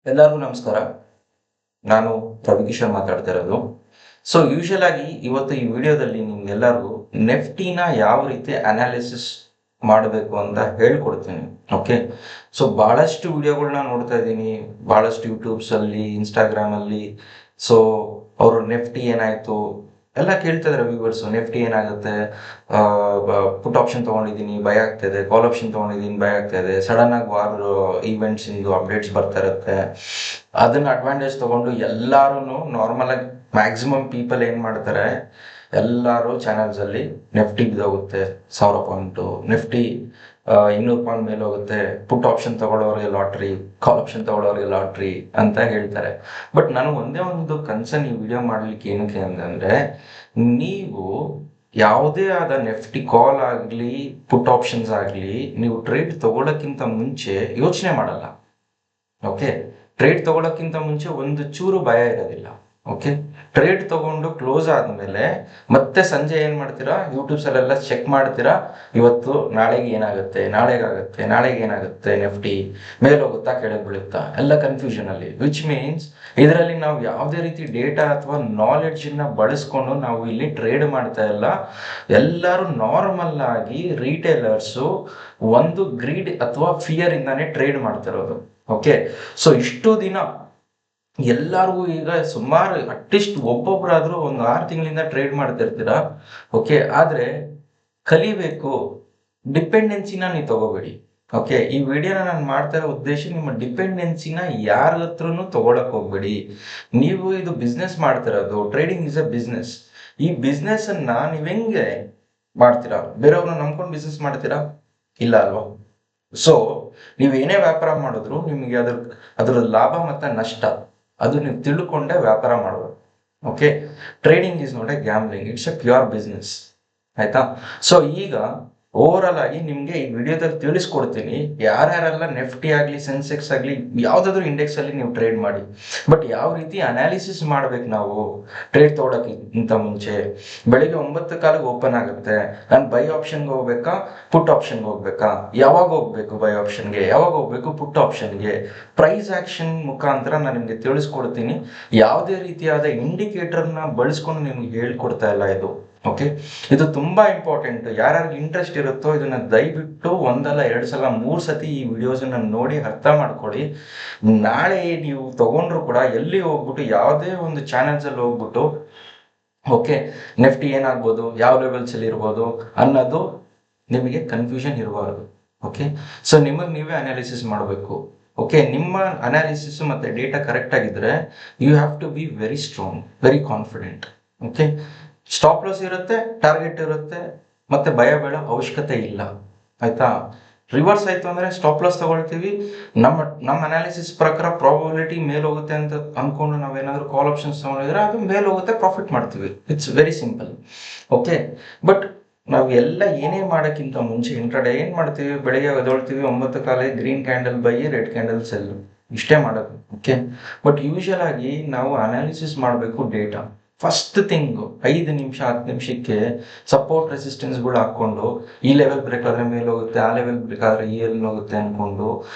ಎಲ್ಲರಿಗೂ ನಮಸ್ಕಾರ. ನಾನು ರವಿಕಿಶನ್ ಮಾತಾಡ್ತಾ ಇರೋದು. ಸೊ ಯೂಶುವಲ್ ಆಗಿ ಇವತ್ತು ಈ ವಿಡಿಯೋದಲ್ಲಿ ನಿಮ್ಗೆಲ್ಲರಿಗೂ ನೆಫ್ಟಿನ ಯಾವ ರೀತಿ ಅನಾಲಿಸಿಸ್ ಮಾಡಬೇಕು ಅಂತ ಹೇಳ್ಕೊಡ್ತೀನಿ. ಓಕೆ, ಸೊ ಭಾಳಷ್ಟು ವಿಡಿಯೋಗಳನ್ನ ನೋಡ್ತಾ ಇದ್ದೀನಿ, ಭಾಳಷ್ಟು ಯೂಟ್ಯೂಬ್ಸಲ್ಲಿ, ಇನ್ಸ್ಟಾಗ್ರಾಮಲ್ಲಿ. ಸೊ ಅವರು ನೆಫ್ಟಿ ಏನಾಯಿತು ಎಲ್ಲ ಕೇಳ್ತಾ ಇದ್ದಾರೆ ವ್ಯೂವರ್ಸು. ನೆಫ್ಟಿ ಏನಾಗುತ್ತೆ, ಪುಟ್ ಆಪ್ಷನ್ ತೊಗೊಂಡಿದ್ದೀನಿ ಭಯ ಆಗ್ತಾಯಿದೆ, ಕಾಲ್ ಆಪ್ಷನ್ ತೊಗೊಂಡಿದ್ದೀನಿ ಭಯ ಆಗ್ತಾಯಿದೆ, ಸಡನ್ನಾಗಿ ವಾರ್ ಈವೆಂಟ್ಸಿಂದು ಅಪ್ಡೇಟ್ಸ್ ಬರ್ತಾ ಇರುತ್ತೆ. ಅದನ್ನ ಅಡ್ವಾಂಟೇಜ್ ತೊಗೊಂಡು ಎಲ್ಲರೂ ನಾರ್ಮಲಾಗಿ ಮ್ಯಾಕ್ಸಿಮಮ್ ಪೀಪಲ್ ಏನು ಮಾಡ್ತಾರೆ, ಎಲ್ಲರೂ ಚಾನಲ್ಸಲ್ಲಿ ನೆಫ್ಟಿ ಬಿದ್ದೋಗುತ್ತೆ 1000 ಪಾಯಿಂಟು, ನೆಫ್ಟಿ 200 ಪಾಯಿಂಟ್ ಮೇಲೆ ಹೋಗುತ್ತೆ, ಪುಟ್ ಆಪ್ಷನ್ ತಗೊಳ್ಳೋರಿಗೆ ಲಾಟ್ರಿ, ಕಾಲ್ ಆಪ್ಷನ್ ತಗೊಳ್ಳೋರಿಗೆ ಲಾಟ್ರಿ ಅಂತ ಹೇಳ್ತಾರೆ. ಬಟ್ ನನಗೆ ಒಂದೇ ಒಂದು ಕನ್ಸರ್ನ್ ಈ ವಿಡಿಯೋ ಮಾಡಲಿಕ್ಕೆ ಏನಕ್ಕೆ ಅಂತಂದರೆ, ನೀವು ಯಾವುದೇ ಆದ ನೆಫ್ಟಿ ಕಾಲ್ ಆಗಲಿ ಪುಟ್ ಆಪ್ಷನ್ಸ್ ಆಗಲಿ ನೀವು ಟ್ರೇಡ್ ತಗೊಳ್ಳೋಕ್ಕಿಂತ ಮುಂಚೆ ಯೋಚನೆ ಮಾಡಲ್ಲ. ಓಕೆ, ಟ್ರೇಡ್ ತಗೊಳ್ಳೋಕ್ಕಿಂತ ಮುಂಚೆ ಒಂದು ಚೂರು ಭಯ ಇರೋದಿಲ್ಲ. ಓಕೆ, ಟ್ರೇಡ್ ತಗೊಂಡು ಕ್ಲೋಸ್ ಆದಮೇಲೆ ಮತ್ತೆ ಸಂಜೆ ಏನು ಮಾಡ್ತೀರಾ, ಯೂಟ್ಯೂಬ್ಸಲ್ಲೆಲ್ಲ ಚೆಕ್ ಮಾಡ್ತೀರಾ, ಇವತ್ತು ನಾಳೆಗೆ ಏನಾಗುತ್ತೆ, ನಾಳೆಗೆ ಏನಾಗುತ್ತೆ, ನೆಫ್ಟಿ ಮೇಲೆ ಹೋಗುತ್ತಾ ಕೆಳಗೆ ಬೀಳುತ್ತಾ, ಎಲ್ಲ ಕನ್ಫ್ಯೂಷನಲ್ಲಿ. ವಿಚ್ ಮೀನ್ಸ್ ಇದರಲ್ಲಿ ನಾವು ಯಾವುದೇ ರೀತಿ ಡೇಟಾ ಅಥವಾ ನಾಲೆಡ್ಜನ್ನು ಬಳಸ್ಕೊಂಡು ನಾವು ಇಲ್ಲಿ ಟ್ರೇಡ್ ಮಾಡ್ತಾ ಇಲ್ಲ. ಎಲ್ಲರೂ ನಾರ್ಮಲ್ ಆಗಿ ರಿಟೇಲರ್ಸು ಒಂದು ಗ್ರೀಡ್ ಅಥವಾ ಫಿಯರ್ ಇಂದಾನೆ ಟ್ರೇಡ್ ಮಾಡ್ತಿರೋದು. ಓಕೆ, ಸೊ ಇಷ್ಟು ದಿನ ಎಲ್ಲರಿಗೂ ಈಗ ಸುಮಾರು ಅಟ್ಲೀಸ್ಟ್ ಒಬ್ಬೊಬ್ಬರಾದರೂ ಒಂದು 6 ತಿಂಗಳಿಂದ ಟ್ರೇಡ್ ಮಾಡ್ತಿರ್ತೀರಾ. ಓಕೆ, ಆದರೆ ಕಲಿಬೇಕು, ಡಿಪೆಂಡೆನ್ಸಿನ ನೀವು ತಗೋಬೇಡಿ. ಓಕೆ, ಈ ವಿಡಿಯೋನ ನಾನು ಮಾಡ್ತಾ ಇರೋ ಉದ್ದೇಶ ನಿಮ್ಮ ಡಿಪೆಂಡೆನ್ಸಿನ ಯಾರ ಹತ್ರನೂ ತಗೊಳಕ್ ಹೋಗ್ಬೇಡಿ. ನೀವು ಇದು ಬಿಸ್ನೆಸ್ ಮಾಡ್ತಿರೋದು, ಟ್ರೇಡಿಂಗ್ ಇಸ್ ಅ ಬಿಸ್ನೆಸ್. ಈ ಬಿಸ್ನೆಸ್ ಅನ್ನ ನೀವು ಹೆಂಗೆ ಮಾಡ್ತೀರಾ? ಬೇರೆಯವ್ರನ್ನ ನಂಬ್ಕೊಂಡು ಬಿಸ್ನೆಸ್ ಮಾಡ್ತೀರಾ? ಇಲ್ಲ ಅಲ್ವಾ? ಸೊ ನೀವು ಏನೇ ವ್ಯಾಪಾರ ಮಾಡಿದ್ರು ನಿಮಗೆ ಅದರ ಲಾಭ ಮತ್ತು ನಷ್ಟ ಅದು ನೀವು ತಿಳ್ಕೊಂಡೆ ವ್ಯಾಪಾರ ಮಾಡಬೇಕು. Okay, trading is not A gambling, it's A pure business. ಆಯ್ತಾ? ಸೊ ಈಗ ಓವರಾಲ್ ಆಗಿ ನಿಮಗೆ ಈ ವಿಡಿಯೋದಲ್ಲಿ ತಿಳಿಸ್ಕೊಡ್ತೀನಿ, ಯಾರ್ಯಾರೆಲ್ಲ ನೆಫ್ಟಿ ಆಗಲಿ ಸೆನ್ಸೆಕ್ಸ್ ಆಗಲಿ ಯಾವುದಾದ್ರೂ ಇಂಡೆಕ್ಸಲ್ಲಿ ನೀವು ಟ್ರೇಡ್ ಮಾಡಿ. ಬಟ್ ಯಾವ ರೀತಿ ಅನಾಲಿಸಿಸ್ ಮಾಡ್ಬೇಕು ನಾವು ಟ್ರೇಡ್ ತೊಗೊಳಕ್ಕಿಂತ ಮುಂಚೆ. ಬೆಳಿಗ್ಗೆ 9 ಕಾಲಿಗೆ ಓಪನ್ ಆಗುತ್ತೆ, ನಾನು ಬೈ ಆಪ್ಷನ್ಗೆ ಹೋಗ್ಬೇಕಾ ಪುಟ್ ಆಪ್ಷನ್ಗೆ ಹೋಗ್ಬೇಕಾ, ಯಾವಾಗ ಹೋಗ್ಬೇಕು ಬೈ ಆಪ್ಷನ್ಗೆ, ಯಾವಾಗ ಹೋಗ್ಬೇಕು ಪುಟ್ ಆಪ್ಷನ್ಗೆ, ಪ್ರೈಸ್ ಆಕ್ಷನ್ ಮುಖಾಂತರ ನಾನು ನಿಮಗೆ ತಿಳಿಸ್ಕೊಡ್ತೀನಿ. ಯಾವುದೇ ರೀತಿಯಾದ ಇಂಡಿಕೇಟರ್ನ ಬಳಸ್ಕೊಂಡು ನಿಮ್ಗೆ ಹೇಳ್ಕೊಡ್ತಾ ಇಲ್ಲ ಇದು. ಓಕೆ, ಇದು ತುಂಬಾ ಇಂಪಾರ್ಟೆಂಟ್. ಯಾರ್ಯಾರಿಗೆ ಇಂಟ್ರೆಸ್ಟ್ ಇರುತ್ತೋ ಇದನ್ನ ದಯವಿಟ್ಟು 1 ಅಲ್ಲ 2 ಸಲ 3 ಸತಿ ಈ ವಿಡಿಯೋಸನ್ನ ನೋಡಿ ಅರ್ಥ ಮಾಡ್ಕೊಳ್ಳಿ. ನಾಳೆ ನೀವು ತಗೊಂಡ್ರು ಕೂಡ ಎಲ್ಲಿ ಹೋಗ್ಬಿಟ್ಟು ಯಾವುದೇ ಒಂದು ಚಾನೆಲ್ಸ್ ಅಲ್ಲಿ ಹೋಗ್ಬಿಟ್ಟು ಓಕೆ ನೆಫ್ಟಿ ಏನಾಗ್ಬೋದು, ಯಾವ ಲೆವೆಲ್ಸ್ ಅಲ್ಲಿ ಇರ್ಬೋದು ಅನ್ನೋದು ನಿಮಗೆ ಕನ್ಫ್ಯೂಷನ್ ಇರಬಾರ್ದು. ಓಕೆ, ಸೊ ನಿಮಗೆ ನೀವೇ ಅನಾಲಿಸಿಸ್ ಮಾಡಬೇಕು. ಓಕೆ, ನಿಮ್ಮ ಅನಾಲಿಸಿಸ್ ಮತ್ತೆ ಡೇಟಾ ಕರೆಕ್ಟ್ ಆಗಿದ್ರೆ you have to be very strong, very confident. Okay, stop loss ಇರುತ್ತೆ, ಟಾರ್ಗೆಟ್ ಇರುತ್ತೆ, ಮತ್ತೆ ಭಯ ಬೀಳೋ ಅವಶ್ಯಕತೆ ಇಲ್ಲ. ಆಯ್ತಾ? ರಿವರ್ಸ್ ಆಯ್ತು ಅಂದ್ರೆ ಸ್ಟಾಪ್ ಲಾಸ್ ತಗೊಳ್ತೀವಿ, ನಮ್ಮ ಅನಾಲಿಸಿಸ್ ಪ್ರಕಾರ ಪ್ರಾಬಬಿಲಿಟಿ ಮೇಲೆ ಹೋಗುತ್ತೆ ಅಂತ ಅನ್ಕೊಂಡು ನಾವೇನಾದ್ರೂ ಕಾಲ್ ಆಪ್ಷನ್ಸ್ ತಗೊಂಡಿದ್ರೆ ಅದು ಮೇಲೆ ಹೋಗುತ್ತೆ, ಪ್ರಾಫಿಟ್ ಮಾಡ್ತೀವಿ. It's very simple. Okay, but ನಾವು ಎಲ್ಲ ಏನೇ ಮಾಡೋಕ್ಕಿಂತ ಮುಂಚೆ ಇಂಟ್ರಾಡೇ ಏನು ಮಾಡ್ತೀವಿ, ಬೆಳಿಗ್ಗೆ ಎದ್ದೇಳ್ತೀವಿ 9 ಕಾಲಿಗೆ green candle by, red candle cell, ಇಷ್ಟೇ ಮಾಡೋದು. ಓಕೆ, ಬಟ್ ಯೂಶುವಲ್ ಆಗಿ ನಾವು ಅನಾಲಿಸಿಸ್ ಮಾಡಬೇಕು ಡೇಟಾ. ಫಸ್ಟ್ ಥಿಂಗು 5 ನಿಮಿಷ 10 ನಿಮಿಷಕ್ಕೆ ಸಪೋರ್ಟ್ ರೆಸಿಸ್ಟೆನ್ಸ್ಗಳು ಹಾಕ್ಕೊಂಡು ಈ ಲೆವೆಲ್ ಬ್ರೇಕ್ ಆದರೆ ಮೇಲೆ ಹೋಗುತ್ತೆ, ಆ ಲೆವೆಲ್ ಬ್ರೇಕ್ ಆದರೆ ಈ ಎಲ್ಲಿ ಹೋಗುತ್ತೆ ಅಂದ್ಕೊಂಡು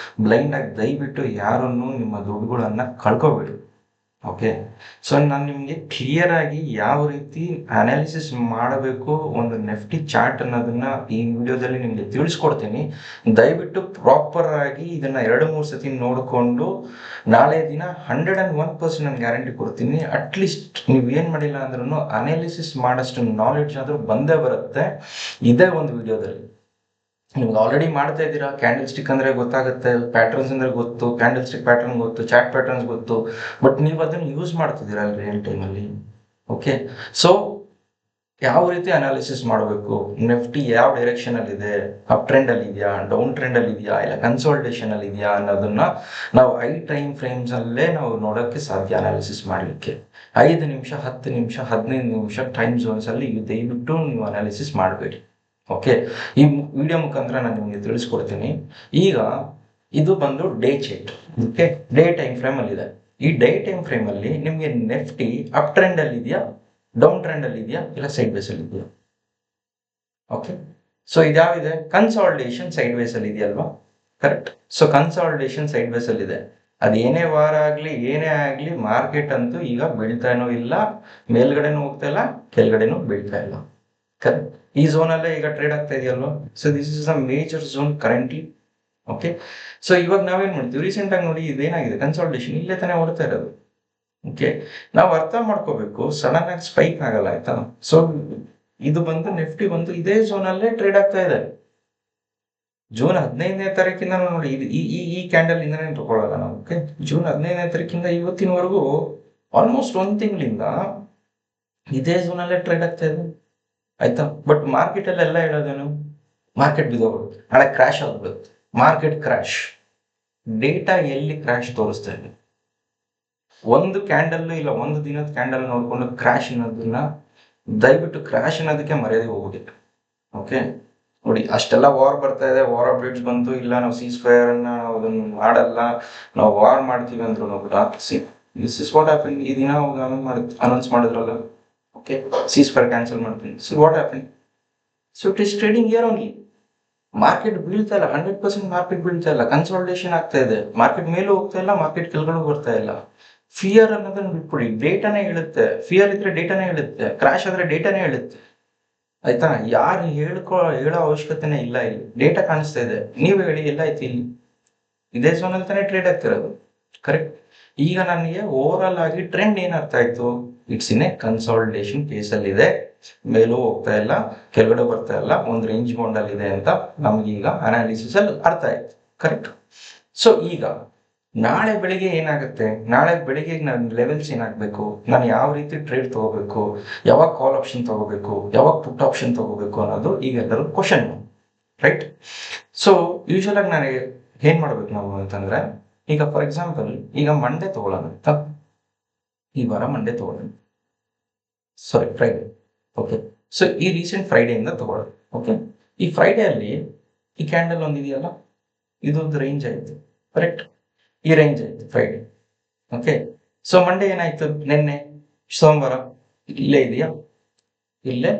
ಬ್ಲೈಂಡ್ ಆಗಿ ದಯವಿಟ್ಟು ಯಾರನ್ನು ನಿಮ್ಮ ದುಡ್ಡುಗಳನ್ನು ಕಳ್ಕೊಬೇಡಿ. ಓಕೆ, ಸೊ ನಾನು ನಿಮಗೆ ಕ್ಲಿಯರ್ ಆಗಿ ಯಾವ ರೀತಿ ಅನಾಲಿಸಿಸ್ ಮಾಡಬೇಕು ಒಂದು ನೆಫ್ಟಿ ಚಾರ್ಟ್ ಅನ್ನೋದನ್ನ ಈ ವಿಡಿಯೋದಲ್ಲಿ ನಿಮಗೆ ತಿಳಿಸ್ಕೊಡ್ತೀನಿ. ದಯವಿಟ್ಟು ಪ್ರಾಪರ್ ಆಗಿ ಇದನ್ನ 2-3 ಸತಿ ನೋಡಿಕೊಂಡು ನಾಳೆ ದಿನ 101% ನಾನು ಗ್ಯಾರಂಟಿ ಕೊಡ್ತೀನಿ. ಅಟ್ಲೀಸ್ಟ್ ನೀವು ಏನು ಮಾಡಿಲ್ಲ ಅಂದ್ರೂ ಅನಾಲಿಸಿಸ್ ಮಾಡೋಷ್ಟು ನಾಲೆಡ್ಜ್ ಆದರೂ ಬಂದೇ ಬರುತ್ತೆ ಇದೇ ಒಂದು ವಿಡಿಯೋದಲ್ಲಿ. ನಿಮ್ಗೆ ಆಲ್ರೆಡಿ ಮಾಡ್ತಾ ಇದ್ದೀರಾ, ಕ್ಯಾಂಡಲ್ ಸ್ಟಿಕ್ ಅಂದರೆ ಗೊತ್ತಾಗುತ್ತೆ, ಪ್ಯಾಟರ್ನ್ಸ್ ಅಂದರೆ ಗೊತ್ತು, ಕ್ಯಾಂಡಲ್ ಸ್ಟಿಕ್ ಪ್ಯಾಟರ್ನ್ ಗೊತ್ತು, ಚಾರ್ಟ್ ಪ್ಯಾಟರ್ನ್ಸ್ ಗೊತ್ತು, ಬಟ್ ನೀವು ಅದನ್ನು ಯೂಸ್ ಮಾಡ್ತಿದ್ದೀರಾ ರಿಯಲ್ ಟೈಮಲ್ಲಿ. ಓಕೆ, ಸೊ ಯಾವ ರೀತಿ ಅನಾಲಿಸಿಸ್ ಮಾಡಬೇಕು, ನೆಫ್ಟಿ ಯಾವ ಡೈರೆಕ್ಷನಲ್ಲಿದೆ, ಅಪ್ ಟ್ರೆಂಡಲ್ಲಿ ಇದೆಯಾ, ಡೌನ್ ಟ್ರೆಂಡಲ್ಲಿ ಇದೆಯಾ, ಇಲ್ಲ ಕನ್ಸಾಲ್ಟೇಷನಲ್ಲಿ ಇದೆಯಾ ಅನ್ನೋದನ್ನ ನಾವು 5 ಟೈಮ್ ಫ್ರೇಮ್ಸಲ್ಲೇ ನಾವು ನೋಡೋಕ್ಕೆ ಸಾಧ್ಯ. ಅನಾಲಿಸಿಸ್ ಮಾಡಲಿಕ್ಕೆ 5 ನಿಮಿಷ 10 ನಿಮಿಷ 15 ನಿಮಿಷ ಟೈಮ್ ಝೋನ್ಸಲ್ಲಿ ದಯವಿಟ್ಟು ನೀವು ಅನಾಲಿಸಿಸ್ ಮಾಡಬೇಡಿ. ಓಕೆ, ಈ ವಿಡಿಯೋ ಮುಖಾಂತರ ನಾನು ನಿಮಗೆ ತಿಳಿಸ್ಕೊಡ್ತೀನಿ. ಈಗ ಇದು ಬಂದು day chart. Okay, day time frame ಅಲ್ಲಿ ಇದೆ. ಈ ಡೇ ಟೈಮ್ ಫ್ರೇಮ್ ಅಲ್ಲಿ ನಿಮಗೆ ನೆಫ್ಟಿ ಅಪ್ ಟ್ರೆಂಡ್ ಅಲ್ಲಿ ಇದೆಯಾ, ಡೌನ್ ಟ್ರೆಂಡ್ ಅಲ್ಲಿ ಇದೆಯಾ, ಇಲ್ಲ ಸೈಡ್ ವೇಸ್ ಅಲ್ಲಿ ಇದೆಯಾ? ಓಕೆ, ಸೊ ಇದ್ಯಾವಿದೆ, ಕನ್ಸಾಲಿಡೇಷನ್ ಸೈಡ್ ವೇಸ್ ಅಲ್ಲಿ ಇದೆಯಲ್ವಾ? Correct. So consolidation sideways ಅಲ್ಲಿ ಇದೆ. ಅದು ಏನೇ ವಾರ ಆಗಲಿ ಏನೇ ಆಗಲಿ ಮಾರ್ಕೆಟ್ ಅಂತೂ ಈಗ ಬೀಳ್ತಾನೂ ಇಲ್ಲ, ಮೇಲ್ಗಡೆನೂ ಹೋಗ್ತಾ ಇಲ್ಲ, ಕೆಳಗಡೆನೂ ಬೀಳ್ತಾ ಇಲ್ಲ. ಕರೆಕ್ಟ್. ಈ ಝೋನಲ್ಲೇ ಈಗ ಟ್ರೇಡ್ ಆಗ್ತಾ ಇದೆಯಲ್ವಾ. So this is a major zone currently. Okay. So ಇವಾಗ ನಾವೇನ್ ಮಾಡ್ತೀವಿ, ರೀಸೆಂಟ್ ಆಗಿ ನೋಡಿ ಇದೇನಾಗಿದೆ, ಕನ್ಸಾಲ್ಟೇಷನ್ ಇಲ್ಲೇ ತಾನೇ ಓಡ್ತಾ ಇರೋದು. ಓಕೆ. ನಾವು ಅರ್ಥ ಮಾಡ್ಕೋಬೇಕು, ಸಡನ್ ಆಗಿ ಸ್ಪೈಕ್ ಆಗಲ್ಲ, ಆಯ್ತಾ. ಸೊ ಇದು ಬಂದು ನಿಫ್ಟಿ ಬಂದು ಇದೇ ಝೋನಲ್ಲೇ ಟ್ರೇಡ್ ಆಗ್ತಾ ಇದೆ. ಜೂನ್ 15ನೇ ತಾರೀಕಿಂದ ನೋಡಿ, ಇದು ಈ ಕ್ಯಾಂಡಲ್ ಇಂದನೇ ತಗೊಳ್ಳೋಣ ನಾವು. ಓಕೆ. ಜೂನ್ 15ನೇ ತಾರೀಕಿಂದ ಇವತ್ತಿನವರೆಗೂ ಆಲ್ಮೋಸ್ಟ್ ಒಂದ್ ತಿಂಗಳಿಂದ ಇದೇ ಝೋನಲ್ಲೇ ಟ್ರೇಡ್ ಆಗ್ತಾ ಇದೆ, ಆಯ್ತಾ. ಬಟ್ ಮಾರ್ಕೆಟ್ ಅಲ್ಲೆಲ್ಲ ಹೇಳೋದೇನು, ಮಾರ್ಕೆಟ್ ಬಿದ್ದೋಗ್ಬಿಡುತ್ತೆ, ನಾಳೆ ಕ್ರಾಶ್ ಆಗ್ಬಿಡುತ್ತೆ, ಮಾರ್ಕೆಟ್ ಕ್ರಾಶ್. ಡೇಟಾ ಎಲ್ಲಿ ಕ್ರಾಶ್ ತೋರಿಸ್ತಾ ಇದೆ? ಒಂದು ಕ್ಯಾಂಡಲ್ ಇಲ್ಲ ಒಂದು ದಿನದ ಕ್ಯಾಂಡಲ್ ನೋಡ್ಕೊಂಡು ಕ್ರಾಶ್ ಅನ್ನೋದನ್ನ, ದಯವಿಟ್ಟು ಕ್ರಾಶ್ ಅನ್ನೋದಕ್ಕೆ ಮರ್ಯಾದೆ ಹೋಗ್ಬಿಟ್ಟು. ಓಕೆ. ನೋಡಿ, ಅಷ್ಟೆಲ್ಲ ವಾರ್ ಬರ್ತಾ ಇದೆ, ವಾರ್ ಅಪ್ಡೇಟ್ಸ್ ಬಂತು, ಇಲ್ಲ ನಾವು ಸೀಸ್ ಫೈರ್ ಅನ್ನ ನಾವು ಅದನ್ನ ಮಾಡಲ್ಲ, ನಾವು ವಾರ್ ಮಾಡ್ತೀವಿ ಅಂದ್ರು ಕೂಡ ದಿಸ್ ಇಸ್ ವಾಟ್ ಹ್ಯಾಪನ್. ಈ ದಿನ ಅನೌನ್ಸ್ ಮಾಡಿದ್ರಲ್ಲ, ಓಕೆ, ಸೀಸ್ ಫೈರ್ ಕ್ಯಾನ್ಸಲ್ ಮಾಡ್ತೀನಿ. So what happen? So it is trading year only. Market ಬೀಳ್ತಾ ಇಲ್ಲ, 100% ಮಾರ್ಕೆಟ್ ಬೀಳ್ತಾ ಇಲ್ಲ, ಕನ್ಸಾಲಿಡೇಷನ್ ಆಗ್ತಾ ಇದೆ. ಮಾರ್ಕೆಟ್ ಮೇಲೂ ಹೋಗ್ತಾ ಇಲ್ಲ, ಮಾರ್ಕೆಟ್ ಕೆಳಗಡೆ ಬರ್ತಾ ಇಲ್ಲ. ಫಿಯರ್ ಅನ್ನೋದನ್ನ ಬಿಟ್ಬಿಡಿ, ಡೇಟಾನೇ ಹೇಳುತ್ತೆ. ಫಿಯರ್ ಇದ್ರೆ ಡೇಟಾನೇ ಹೇಳುತ್ತೆ, ಕ್ರಾಶ್ ಆದ್ರೆ ಡೇಟಾನೇ ಹೇಳುತ್ತೆ, ಆಯ್ತಾ. ಯಾರು ಹೇಳೋ ಅವಶ್ಯಕತೆನೇ ಇಲ್ಲ. ಇಲ್ಲಿ ಡೇಟಾ ಕಾಣಿಸ್ತಾ ಇದೆ, ನೀವು ಹೇಳಿ ಎಲ್ಲ ಆಯ್ತು. ಇಲ್ಲಿ ಇದೇ ಝೋನಲ್ಲಿ ತಾನೇ ಟ್ರೇಡ್ ಆಗ್ತಿರೋದು, ಕರೆಕ್ಟ್. ಈಗ ನನಗೆ ಓವರ್ ಆಲ್ ಆಗಿ ಟ್ರೆಂಡ್ ಏನ್ ಅರ್ಥ ಆಯ್ತು, ಇಟ್ಸ್ ಇನ್ ಎ ಕನ್ಸಾಲಿಡೇಷನ್ ಕೇಸಲ್ಲಿ ಇದೆ, ಮೇಲೂ ಹೋಗ್ತಾ ಇಲ್ಲ, ಕೆಳಗಡೆ ಬರ್ತಾ ಇಲ್ಲ, ಒಂದು ರೇಂಜ್ ಬೌಂಡ್ ಅಲ್ಲಿ ಇದೆ ಅಂತ ನಮ್ಗೀಗ ಅನಾಲಿಸಿಸ್ ಅಲ್ಲಿ ಅರ್ಥ ಆಯ್ತು, ಕರೆಕ್ಟ್. ಸೊ ಈಗ ನಾಳೆ ಬೆಳಿಗ್ಗೆ ಏನಾಗುತ್ತೆ, ನಾಳೆ ಬೆಳಿಗ್ಗೆ ನನ್ನ ಲೆವೆಲ್ಸ್ ಏನಾಗಬೇಕು, ನಾನು ಯಾವ ರೀತಿ ಟ್ರೇಡ್ ತಗೋಬೇಕು, ಯಾವಾಗ ಕಾಲ್ ಆಪ್ಷನ್ ತಗೋಬೇಕು, ಯಾವಾಗ ಪುಟ್ ಆಪ್ಷನ್ ತಗೋಬೇಕು ಅನ್ನೋದು ಈಗ ಎಲ್ಲರೂ ಕ್ವಶನ್, ರೈಟ್. ಸೊ ಯೂಶಲ್ ಆಗಿ ನಾನು ಏನ್ ಮಾಡ್ಬೇಕು ನಾವು ಅಂತಂದ್ರೆ, ಈಗ ಫಾರ್ ಎಕ್ಸಾಂಪಲ್ ಈಗ ಮಂಡೇ ತಗೊಳ್ಳೋಣ ಅಂತ, ಈ ವಾರ ಮಂಡೇ ತಗೊಳ್ಳೋಣ, ಸಾರಿ ಫ್ರೈಡೆ. ಓಕೆ. ಸೊ ಈ ರೀಸೆಂಟ್ ಫ್ರೈಡೆಯಿಂದ ತಗೊಳ್ಳೋಣ. ಓಕೆ. ಈ ಫ್ರೈಡೆ ಅಲ್ಲಿ ಈ ಕ್ಯಾಂಡಲ್ ಒಂದಿದೆಯಲ್ಲ, ಇದೊಂದು ರೇಂಜ್ ಆಯ್ತು, ಕರೆಕ್ಟ್. ಈ ರೇಂಜ್ ಆಯ್ತು ಫ್ರೈಡೆ. ಓಕೆ. ಸೊ ಮಂಡೇ ಏನಾಯ್ತು, ನಿನ್ನೆ ಸೋಮವಾರ ಇಲ್ಲೇ ಇದೆಯಾ, ಇಲ್ಲೇ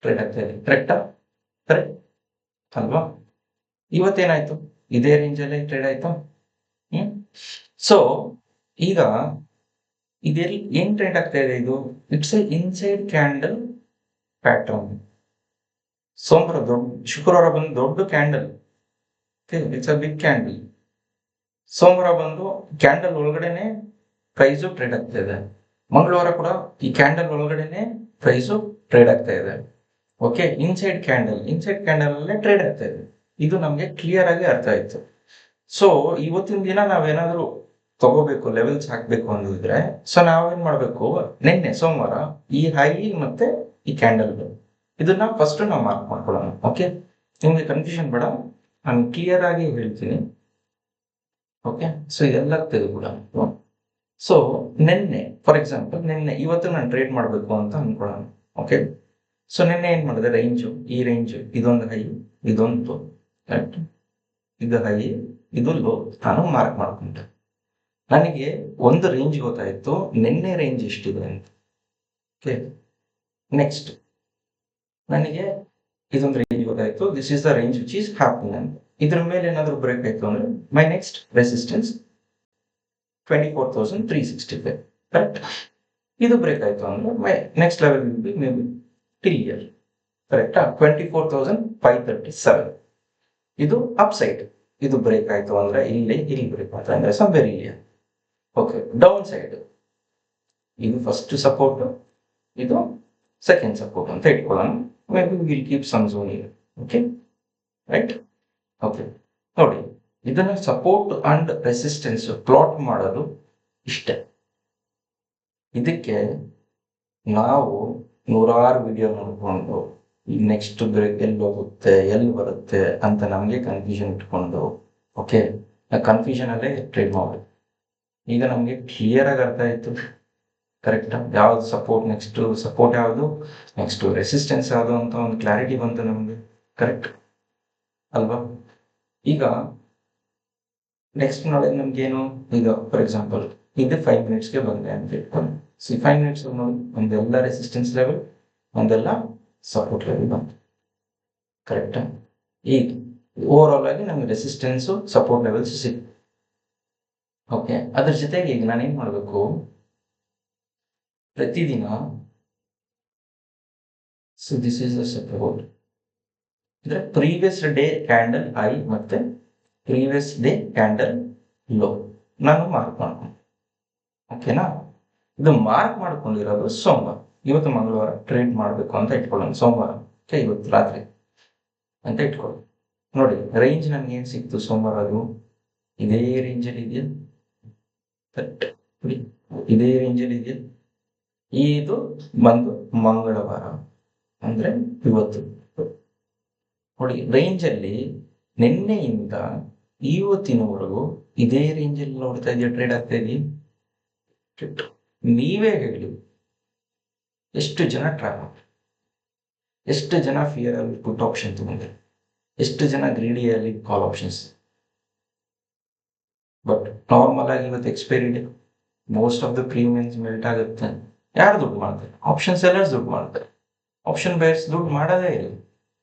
ಟ್ರೇಡ್ ಆಗ್ತಾ ಇದೆ, ಕರೆಕ್ಟಾ, ಕರೆಕ್ಟ್ ಅಲ್ವಾ. ಇವತ್ತೇನಾಯ್ತು, ಇದೇ ರೇಂಜ್ ಅಲ್ಲೇ ಟ್ರೇಡ್ ಆಯ್ತು. ಸೊ ಈಗ ಇದೆಲ್ಲಿ ಏನ್ ಟ್ರೇಡ್ ಆಗ್ತಾ ಇದೆ, ಇದು it's a inside candle pattern. ಸೋಮವಾರ ಶುಕ್ರವಾರ ಬಂದು ದೊಡ್ಡ candle, it's a big candle. ಸೋಮವಾರ ಬಂದು ಕ್ಯಾಂಡಲ್ ಒಳಗಡೆನೆ ಪ್ರೈಸು ಟ್ರೇಡ್ ಆಗ್ತಾ ಇದೆ. ಮಂಗಳವಾರ ಕೂಡ ಈ ಕ್ಯಾಂಡಲ್ ಒಳಗಡೆನೆ ಪ್ರೈಸು ಟ್ರೇಡ್ ಆಗ್ತಾ ಇದೆ. ಓಕೆ. ಇನ್ಸೈಡ್ ಕ್ಯಾಂಡಲ್ ಅಲ್ಲೇ ಟ್ರೇಡ್ ಆಗ್ತಾ ಇದೆ. ಇದು ನಮ್ಗೆ ಕ್ಲಿಯರ್ ಆಗಿ ಅರ್ಥ ಆಯ್ತು. ಸೊ ಇವತ್ತಿನ ದಿನ ನಾವೇನಾದ್ರೂ ತಗೋಬೇಕು, ಲೆವೆಲ್ಸ್ ಹಾಕ್ಬೇಕು ಅಂದಿದ್ರೆ, ಸೊ ನಾವೇನ್ ಮಾಡ್ಬೇಕು, ನಿನ್ನೆ ಸೋಮವಾರ ಈ ಹೈ ಮತ್ತೆ ಈ ಕ್ಯಾಂಡಲ್ ಇದನ್ನ ಫಸ್ಟ್ ನಾವು ಮಾರ್ಕ್ ಮಾಡ್ಕೊಳ್ಳೋಣ. ಓಕೆ. ನಿಮ್ಗೆ ಕನ್ಫ್ಯೂಷನ್ ಬೇಡ, ನಾನು ಕ್ಲಿಯರ್ ಆಗಿ ಹೇಳ್ತೀನಿ. ಓಕೆ. ಸೊ ಇದೆಲ್ಲ ತೆಗೆದುಬಿಡ. ಸೊ ನಿನ್ನೆ ಫಾರ್ ಎಕ್ಸಾಂಪಲ್, ಇವತ್ತು ನಾನು ಟ್ರೇಡ್ ಮಾಡಬೇಕು ಅಂತ ಅನ್ಕೊಳ್ಳೋಣ. ಓಕೆ. ಸೊ ನಿನ್ನೆ ಏನ್ ಮಾಡಿದೆ, ರೇಂಜು, ಈ ರೇಂಜು, ಇದೊಂದು ಹೈ, ಇದೊಂದು ಕರೆಕ್ಟ್, ಇದು ಹೈ, ಇದು ಲೋ, ನಾನು ಮಾರ್ಕ್ ಮಾಡ್ಕೊಂಡೆ. ನನಗೆ ಒಂದು ರೇಂಜ್ ಗೊತ್ತಾಯ್ತು, ನಿನ್ನೆ ರೇಂಜ್ ಎಷ್ಟಿದೆ ಅಂತ. ಓಕೆ. ನೆಕ್ಸ್ಟ್ ನನಗೆ ಇದೊಂದು ರೇಂಜ್ ಗೊತ್ತಾಯ್ತು, this is the range which is happening ಅಂತ. ಇದ್ರ ಮೇಲೆ ಏನಾದ್ರು ಬ್ರೇಕ್ ಆಯ್ತು ಅಂದ್ರೆ ಮೈ ನೆಕ್ಸ್ಟ್ ರೆಸಿಸ್ಟೆನ್ಸ್ 24,365, ಕರೆಕ್ಟ್. ಇದು ಬ್ರೇಕ್ ಆಯ್ತು ಅಂದ್ರೆ my next level will be may be till year, ಕರೆಕ್ಟಾ, 24,537. ಇದು ಅಪ್ ಸೈಡ್. ಇದು ಬ್ರೇಕ್ ಆಯ್ತು ಅಂದ್ರೆ ಇಲ್ಲಿ ಬ್ರೇಕ್ ಆಯ್ತು ಅಂದ್ರೆ ಸಂವೇರ್ ಇಲ್ಲಿ. ಓಕೆ. ಡೌನ್ ಸೈಡ್ ಇದು ಫಸ್ಟ್ ಸಪೋರ್ಟ್, ಇದು ಸೆಕೆಂಡ್ ಸಪೋರ್ಟ್ ಅಂತ ಇಟ್ಕೊಳ್ಳೋಣ. May be will keep some zone here. Okay, right. Okay, ನೋಡಿ, ಇದನ್ನ ಸಪೋರ್ಟ್ ಅಂಡ್ ರೆಸಿಸ್ಟೆನ್ಸ್ ಪ್ಲಾಟ್ ಮಾಡೋದು ಇಷ್ಟೇ. ಇದಕ್ಕೆ ನಾವು ನೂರಾರು ವಿಡಿಯೋ ನೋಡ್ಕೊಂಡು ಈಗ ನೆಕ್ಸ್ಟ್ ಬ್ರೇಕ್ ಎಲ್ಲಿ ಹೋಗುತ್ತೆ, ಎಲ್ಲಿ ಬರುತ್ತೆ ಅಂತ ನಮಗೆ ಕನ್ಫ್ಯೂಷನ್ ಇಟ್ಕೊಂಡು, ಓಕೆ, ಕನ್ಫ್ಯೂಷನ್ ಅಲ್ಲೇ ಟ್ರೇಡ್ ಮಾಡಿ. ಈಗ ನಮಗೆ ಕ್ಲಿಯರ್ ಆಗಿ ಅರ್ಥ ಆಯ್ತು, ಕರೆಕ್ಟಾ, ಯಾವ್ದು ಸಪೋರ್ಟ್, ನೆಕ್ಸ್ಟ್ ಸಪೋರ್ಟ್ ಯಾವುದು, ನೆಕ್ಸ್ಟ್ ರೆಸಿಸ್ಟೆನ್ಸ್ ಯಾವುದು ಅಂತ ಒಂದು ಕ್ಲಾರಿಟಿ ಬಂತು ನಮಗೆ, ಕರೆಕ್ಟ್ ಅಲ್ವಾ. ಈಗ ನೆಕ್ಸ್ಟ್ ನಾಳೆ ನಮ್ಗೇನು, ಈಗ ಫಾರ್ ಎಕ್ಸಾಂಪಲ್ ಇದು 5 ಮಿನಿಟ್ಸ್ಗೆ ಬಂದೆ ಅಂತ ಇಟ್ಕೊಂಡು, 5 ಮಿನಿಟ್ಸ್ ನೋಡಿ ಒಂದೆಲ್ಲ ರೆಸಿಸ್ಟೆನ್ಸ್ ಲೆವೆಲ್, ಒಂದೆಲ್ಲ ಸಪೋರ್ಟ್ ಲೆವೆಲ್ ಬಂತು, ಕರೆಕ್ಟಾ. ಈಗ ಓವರ್ ಆಲ್ ಆಗಿ ನಮಗೆ ರೆಸಿಸ್ಟೆನ್ಸು ಸಪೋರ್ಟ್ ಲೆವೆಲ್ಸ್ ಸಿಗುತ್ತೆ. ಓಕೆ, ಅದ್ರ ಜೊತೆಗೆ ಈಗ ನಾನೇನು ಮಾಡಬೇಕು, ಪ್ರತಿದಿನ so this is a support ಅಂದ್ರೆ ಪ್ರೀವಿಯಸ್ ಡೇ ಕ್ಯಾಂಡಲ್ ಹೈ ಮತ್ತೆ ಪ್ರೀವಿಯಸ್ ಡೇ ಕ್ಯಾಂಡಲ್ ಲೋ ನಾನು ಮಾರ್ಕ್ ಮಾಡ್ಕೊಂಡು, ಓಕೆನಾ. ಇದು ಮಾರ್ಕ್ ಮಾಡ್ಕೊಂಡಿರೋದು ಸೋಮವಾರ, ಇವತ್ತು ಮಂಗಳವಾರ ಟ್ರೇಡ್ ಮಾಡಬೇಕು ಅಂತ ಇಟ್ಕೊಳ್ಳೋಣ. ಸೋಮವಾರ ಓಕೆ, ಇವತ್ತು ರಾತ್ರಿ ಅಂತ ಇಟ್ಕೊಳ್ಳಿ. ನೋಡಿ ರೇಂಜ್ ನನ್ಗೆ ಏನು ಸಿಕ್ತು ಸೋಮವಾರ, ಅದು ಇದೇ ರೇಂಜಲ್ಲಿ ಇದೆಯಾ, ಇದೇ ರೇಂಜಲ್ಲಿ ಇದೆಯಾ. ಇದು ಬಂದು ಮಂಗಳವಾರ ಅಂದ್ರೆ ಇವತ್ತು. ನೋಡಿ ರೇಂಜಲ್ಲಿ ನಿನ್ನೆಯಿಂದ ಇವತ್ತಿನವರೆಗೂ ಇದೇ ರೇಂಜಲ್ಲಿ ನೋಡ್ತಾ ಇದೆಯಾ, ಟ್ರೇಡ್ ಆಗ್ತಾ ಇದೆಯಾ. ನೀವೇ ಹೇಳಿ, ಎಷ್ಟು ಜನ ಟ್ರಾಪ್, ಎಷ್ಟು ಜನ ಫಿಯರ್ ಅಲ್ಲಿ ಪುಟ್ ಆಪ್ಷನ್ ತಗೊಂಡ್ರೆ, ಎಷ್ಟು ಜನ ಗ್ರೀಡಿಯಲ್ಲಿ ಕಾಲ್ ಆಪ್ಷನ್ಸ್. ಬಟ್ ನಾರ್ಮಲ್ ಆಗಿ ಇವತ್ತು expiry day, most of the premiums melt ಆಗುತ್ತೆ. ಯಾರು ದುಡ್ಡು ಮಾಡ್ತಾರೆ? ಆಪ್ಷನ್ ಸೆಲ್ಲರ್ಸ್ ದುಡ್ಡು ಮಾಡ್ತಾರೆ, ಆಪ್ಷನ್ ಬೈಯರ್ಸ್ ದುಡ್ಡು ಮಾಡೋದೇ ಇಲ್ಲ,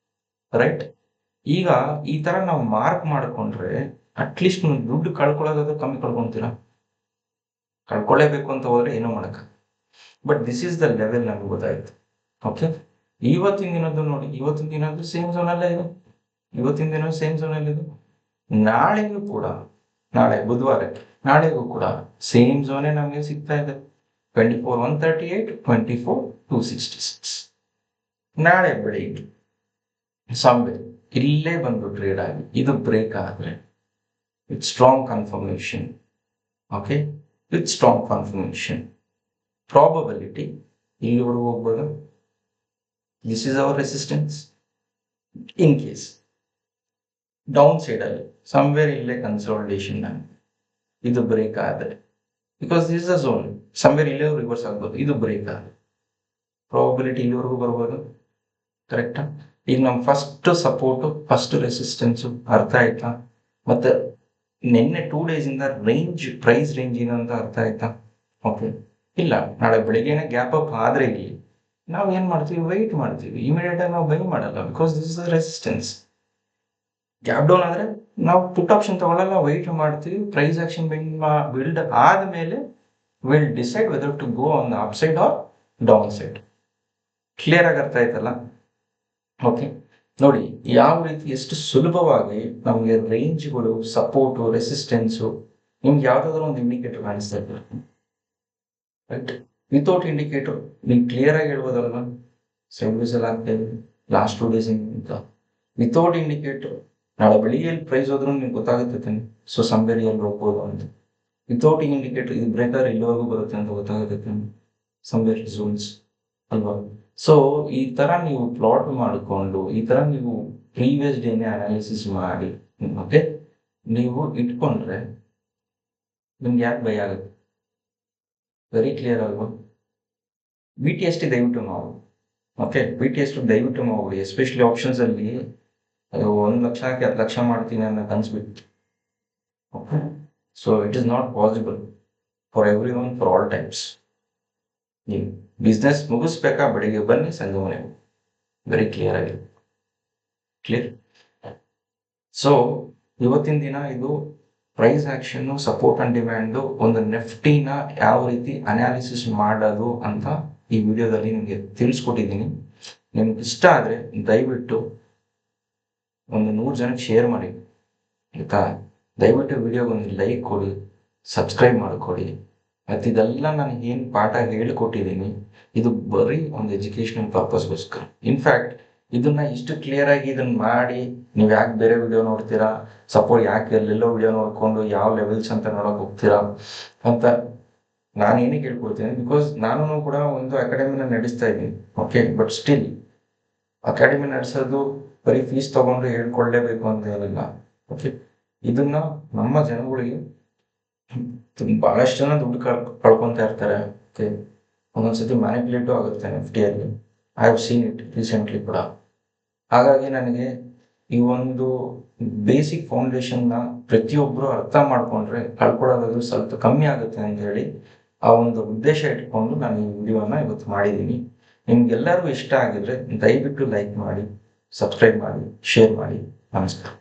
ರೈಟ್. ಈಗ ಈ ತರ ನಾವು ಮಾರ್ಕ್ ಮಾಡ್ಕೊಂಡ್ರೆ ಅಟ್ಲೀಸ್ಟ್ ದುಡ್ಡು ಕಳ್ಕೊಳ್ಳೋದಾದ್ರೂ ಕಮ್ಮಿ ಕಳ್ಕೊಂತೀರಾ. ಕಳ್ಕೊಳ್ಳೇಬೇಕು ಅಂತ ಹೋದ್ರೆ ಏನೋ ಮಾಡಕ್ಕ. But this is the level ನಮ್ಗೆ ಗೊತ್ತಾಯ್ತು. ಓಕೆ, ಇವತ್ತಿನ ದಿನದ್ದು ನೋಡಿ, ಇವತ್ತಿನ ದಿನದ್ದು ಸೇಮ್ ಝೋನ್ ಅಲ್ಲೇ ಇದೆ, ಇವತ್ತಿನ ದಿನ ಸೇಮ್ ಝೋನ್ ಅಲ್ಲಿ ಇದೆ. ನಾಳೆಗೂ ಕೂಡ, ನಾಳೆ ಬುಧವಾರಕ್ಕೆ, ನಾಳೆಗೂ ಕೂಡ ಸೇಮ್ ಝೋನೇ ನಮಗೆ ಸಿಗ್ತಾ ಇದೆ. 24,138, 24,266. ನಾಳೆ ಬೆಳಿಗ್ಗೆ ಸಂಬೆ ಇಲ್ಲೇ ಬಂದು ಟ್ರೇಡ್ ಆಗಿ ಇದು ಬ್ರೇಕ್ ಆದ್ರೆ with strong confirmation, okay, with strong confirmation probability ಇಲ್ಲಿವರೆಗೂ ಹೋಗ್ಬೋದು. This is our resistance. In case down side ಅಲ್ಲಿ ಸಮ್ವೇರ್ ಇಲ್ಲೇ ಕನ್ಸಾಲಿಡೇಷನ್ ಇದು ಬ್ರೇಕ್ ಆದ್ರೆ, because this is a zone, somewhere ಇಲ್ಲೇ ರಿವರ್ಸ್ ಆಗ್ಬೋದು. ಇದು ಬ್ರೇಕ್ ಆದ್ರೆ ಪ್ರಾಬಬಿಲಿಟಿ ಇಲ್ಲಿವರೆಗೂ ಬರ್ಬೋದು, ಕರೆಕ್ಟಾ. ಈಗ ನಮ್ಮ ಫಸ್ಟ್ ಸಪೋರ್ಟು, ಫಸ್ಟ್ ರೆಸಿಸ್ಟೆನ್ಸು ಅರ್ಥ ಆಯ್ತಾ. ಮತ್ತೆ ನಿನ್ನೆ 2 days ಇಂದ ರೇಂಜ್, ಪ್ರೈಸ್ ರೇಂಜ್ ಏನು ಅಂತ ಅರ್ಥ ಆಯ್ತಾ. ಓಕೆ, ಇಲ್ಲ ನಾಳೆ ಬೆಳಿಗ್ಗೆನೆ ಗ್ಯಾಪ್ ಅಪ್ ಆದ್ರೆ ಇಲ್ಲಿ ನಾವು ಏನ್ ಮಾಡ್ತೀವಿ, ವೆಯ್ಟ್ ಮಾಡ್ತೀವಿ. ಇಮಿಡಿಯೇಟ್ ಆಗಿ ನಾವು ಬೈ ಮಾಡಲ್ಲ, because this is resistance. Gap down ಆದ್ರೆ ನಾವು ಪುಟ್ ಆಪ್ಷನ್ ತಗೊಳ್ಳಲ್ಲ, ವೆಯ್ಟ್ ಮಾಡ್ತೀವಿ. ಪ್ರೈಸ್ ಆಕ್ಷನ್ ಬಿಲ್ಡ್ ಆದ್ಮೇಲೆ will decide whether to go on the up side or down side. Clear ಆಗಿ ಅರ್ಥ ಆಯ್ತಲ್ಲ. ಓಕೆ, ನೋಡಿ ಯಾವ ರೀತಿ ಎಷ್ಟು ಸುಲಭವಾಗಿ ನಮಗೆ ರೇಂಜ್ಗಳು, ಸಪೋರ್ಟು, ರೆಸಿಸ್ಟೆನ್ಸು, ನಿಮ್ಗೆ ಯಾವ್ದಾದ್ರು ಒಂದು ಇಂಡಿಕೇಟರ್ ಕಾಣಿಸ್ತಾ ಇದ್ದಾರೆ, ರೈಟ್. ವಿತೌಟ್ ಇಂಡಿಕೇಟರ್ ನೀವು ಕ್ಲಿಯರ್ ಆಗಿ ಹೇಳ್ಬೋದಲ್ವಾ, ಸರ್ವಿಸ್ ಎಲ್ಲ ಆಗ್ತಾ ಇದೆ ಲಾಸ್ಟ್ 2 days ಅಂತ. ವಿತೌಟ್ ಇಂಡಿಕೇಟರ್ ನಾಳೆ ಬೆಳಿಗ್ಗೆ ಪ್ರೈಸ್ ಹೋದ್ರೂ ನಿಮ್ಗೆ ಗೊತ್ತಾಗುತ್ತೆ ತಾನೆ, ಸೊ ಸಂಬೇರಿ ಎಲ್ಲಿ ಹೋಗ್ಬೋದು ಅಂತ. ವಿತೌಟ್ ಇಂಡಿಕೇಟರ್ ಇದು ಬ್ರೇಕರ್ ಇಲ್ಲಿವರೆಗೂ ಬರುತ್ತೆ ಅಂತ ಗೊತ್ತಾಗುತ್ತೆ ತಾನೆ, ಸಂಬೇರಿ ಝೋನ್ಸ್ ಅಲ್ವಾ. ಸೊ ಈ ತರ ನೀವು ಪ್ಲಾಟ್ ಮಾಡಿಕೊಂಡು, ಈ ತರ ನೀವು ಪ್ರೀವಿಯಸ್ ಡೇನೇ ಅನಾಲಿಸಿಸ್ ಮಾಡಿ ಮತ್ತೆ ನೀವು ಇಟ್ಕೊಂಡ್ರೆ ನಿಮ್ಗೆ ಯಾಕೆ ಭಯ ಆಗುತ್ತೆ. ವೆರಿ ಕ್ಲಿಯರ್ ಅಲ್ವಾ. BTS ದಯವಿಟ್ಟು ನಾವು, ಓಕೆ, BTS ದಯವಿಟ್ಟು ಮಾಡ್ಬಿಡಿ. ಎಸ್ಪೆಷಲಿ ಆಪ್ಷನ್ಸ್ ಅಲ್ಲಿ 1 ಲಕ್ಷಕ್ಕೆ 10 ಲಕ್ಷ ಮಾಡ್ತೀನಿ ಅನ್ನೋ ಕನ್ಸ್ಬಿಟ್ಟು. Okay, so it is not possible for everyone, for all times. ನೀವು ಬಿಸ್ನೆಸ್ ಮುಗಿಸ್ಬೇಕಾ, ಬೆಳಿಗ್ಗೆ ಬನ್ನಿ, ಸಂಜೆ ಮನೆಗೆ. ವೆರಿ ಕ್ಲಿಯರ್ ಆಗಿದೆ, ಕ್ಲಿಯರ್. ಸೊ ಇವತ್ತಿನ ದಿನ ಇದು price action, support and demand, ಒಂದು ನೆಫ್ಟಿನ ಯಾವ ರೀತಿ ಅನಾಲಿಸಿಸ್ ಮಾಡೋದು ಅಂತ ಈ ವಿಡಿಯೋದಲ್ಲಿ ನಿಮಗೆ ತಿಳಿಸ್ಕೊಟ್ಟಿದ್ದೀನಿ. ನಿಮ್ಗೆ ಇಷ್ಟ ಆದರೆ ದಯವಿಟ್ಟು ಒಂದು 100 ಜನಕ್ಕೆ ಶೇರ್ ಮಾಡಿ, ಆಯ್ತಾ. ದಯವಿಟ್ಟು ವಿಡಿಯೋಗೆ ಒಂದು ಲೈಕ್ ಕೊಡಿ, ಸಬ್ಸ್ಕ್ರೈಬ್ ಮಾಡಿಕೊಡಿ. ಮತ್ತು ಇದೆಲ್ಲ ನಾನು ಏನು ಪಾಠ ಹೇಳಿಕೊಟ್ಟಿದ್ದೀನಿ ಇದು ಬರೀ ಒಂದು ಎಜುಕೇಷನಲ್ ಪರ್ಪಸ್ಗೋಸ್ಕರ. ಇನ್ಫ್ಯಾಕ್ಟ್ ಇದನ್ನ ಇಷ್ಟು ಕ್ಲಿಯರ್ ಆಗಿ ಇದನ್ನ ಮಾಡಿ ನೀವು ಯಾಕೆ ಬೇರೆ ವಿಡಿಯೋ ನೋಡ್ತೀರಾ, ಸಪೋರ್ಟ್ ಯಾಕೆ ಎಲ್ಲೆಲ್ಲೋ ವಿಡಿಯೋ ನೋಡ್ಕೊಂಡು ಯಾವ ಲೆವೆಲ್ಸ್ ಅಂತ ನೋಡೋಕೆ ಹೋಗ್ತೀರಾ ಅಂತ ನಾನು ಏನಕ್ಕೆ ಹೇಳ್ಕೊಡ್ತೀನಿ. ಬಿಕಾಸ್ ನಾನು ಕೂಡ ಒಂದು ಅಕಾಡೆಮಿನ ನಡೆಸ್ತಾ ಇದ್ದೀನಿ, ಓಕೆ. ಬಟ್ ಸ್ಟಿಲ್ ಅಕಾಡೆಮಿ ನಡೆಸೋದು ಬರೀ ಫೀಸ್ ತಗೊಂಡು ಹೇಳ್ಕೊಳ್ಳೇಬೇಕು ಅಂತ ಏನಿಲ್ಲ, ಓಕೆ. ಇದನ್ನ ನಮ್ಮ ಜನಗಳಿಗೆ ಬಹಳಷ್ಟು ಜನ ದುಡ್ಡು ಕಳ್ಕೊತಾ ಇರ್ತಾರೆ, ಓಕೆ. ಒಂದೊಂದ್ಸತಿ ಮ್ಯಾನಿಪುಲೇಟು ಆಗುತ್ತೆ ನಿಫ್ಟಿಯಲ್ಲಿ. I have seen it recently ಕೂಡ. ಹಾಗಾಗಿ ನನಗೆ ಈ ಒಂದು ಬೇಸಿಕ್ ಫೌಂಡೇಶನ್ನ ಪ್ರತಿಯೊಬ್ಬರು ಅರ್ಥ ಮಾಡ್ಕೊಂಡ್ರೆ ಕಳ್ಕೊಳ್ಳೋದು ಸ್ವಲ್ಪ ಕಮ್ಮಿ ಆಗುತ್ತೆ ಅಂತ ಹೇಳಿ ಆ ಒಂದು ಉದ್ದೇಶ ಇಟ್ಕೊಂಡು ನಾನು ಈ ವಿಡಿಯೋನ ಇವತ್ತು ಮಾಡಿದ್ದೀನಿ. ನಿಮ್ಗೆಲ್ಲರಿಗೂ ಇಷ್ಟ ಆಗಿದ್ರೆ ದಯವಿಟ್ಟು ಲೈಕ್ ಮಾಡಿ, ಸಬ್ಸ್ಕ್ರೈಬ್ ಮಾಡಿ, ಶೇರ್ ಮಾಡಿ. ನಮಸ್ಕಾರ.